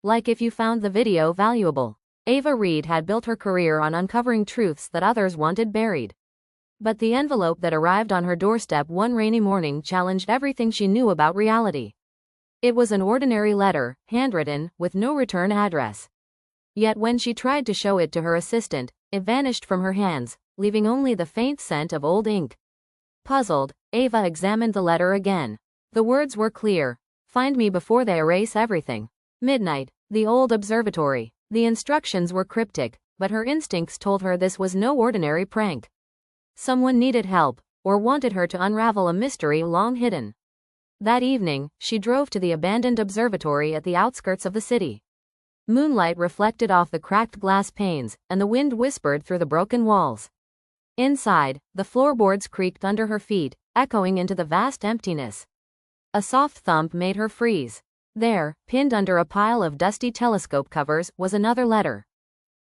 Like if you found the video valuable. Ava Reed had built her career on uncovering truths that others wanted buried. But the envelope that arrived on her doorstep one rainy morning challenged everything she knew about reality. It was an ordinary letter, handwritten, with no return address. Yet when she tried to show it to her assistant, it vanished from her hands, leaving only the faint scent of old ink. Puzzled, Ava examined the letter again. The words were clear. Find me before they erase everything. Midnight, the old observatory. The instructions were cryptic, but her instincts told her this was no ordinary prank. Someone needed help, or wanted her to unravel a mystery long hidden. That evening, she drove to the abandoned observatory at the outskirts of the city. Moonlight reflected off the cracked glass panes, and the wind whispered through the broken walls. Inside, the floorboards creaked under her feet, echoing into the vast emptiness. A soft thump made her freeze. There, pinned under a pile of dusty telescope covers, was another letter.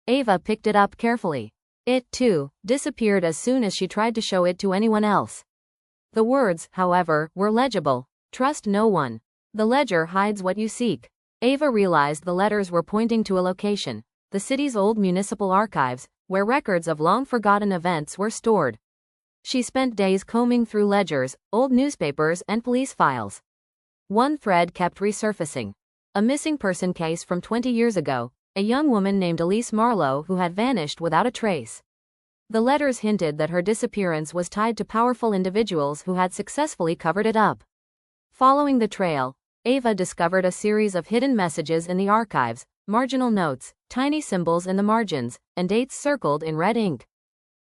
Ava picked it up carefully. It, too, disappeared as soon as she tried to show it to anyone else. The words, however, were legible. Trust no one. The ledger hides what you seek. Ava realized the letters were pointing to a location, the city's old municipal archives, where records of long-forgotten events were stored. She spent days combing through ledgers, old newspapers, and police files. One thread kept resurfacing. A missing person case from 20 years ago, a young woman named Elise Marlowe who had vanished without a trace. The letters hinted that her disappearance was tied to powerful individuals who had successfully covered it up. Following the trail, Ava discovered a series of hidden messages in the archives, marginal notes, tiny symbols in the margins, and dates circled in red ink.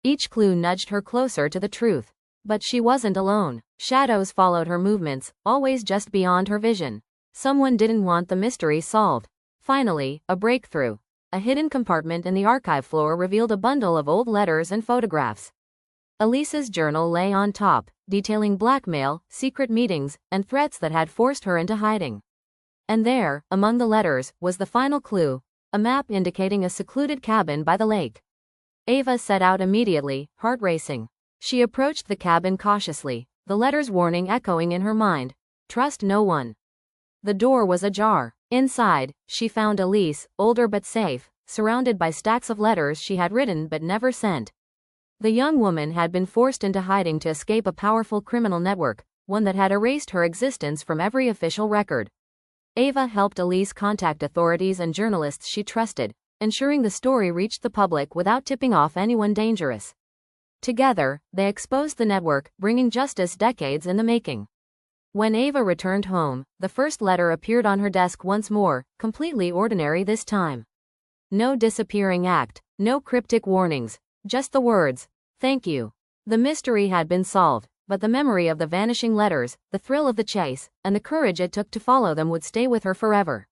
Each clue nudged her closer to the truth. But she wasn't alone. Shadows followed her movements, always just beyond her vision. Someone didn't want the mystery solved. Finally, a breakthrough. A hidden compartment in the archive floor revealed a bundle of old letters and photographs. Elise's journal lay on top, detailing blackmail, secret meetings, and threats that had forced her into hiding. And there, among the letters, was the final clue, a map indicating a secluded cabin by the lake. Ava set out immediately, heart racing. She approached the cabin cautiously, the letter's warning echoing in her mind. Trust no one. The door was ajar. Inside, she found Elise, older but safe, surrounded by stacks of letters she had written but never sent. The young woman had been forced into hiding to escape a powerful criminal network, one that had erased her existence from every official record. Ava helped Elise contact authorities and journalists she trusted, ensuring the story reached the public without tipping off anyone dangerous. Together, they exposed the network, bringing justice decades in the making. When Ava returned home, the first letter appeared on her desk once more, completely ordinary this time. No disappearing act, no cryptic warnings, just the words, "Thank you." The mystery had been solved, but the memory of the vanishing letters, the thrill of the chase, and the courage it took to follow them would stay with her forever.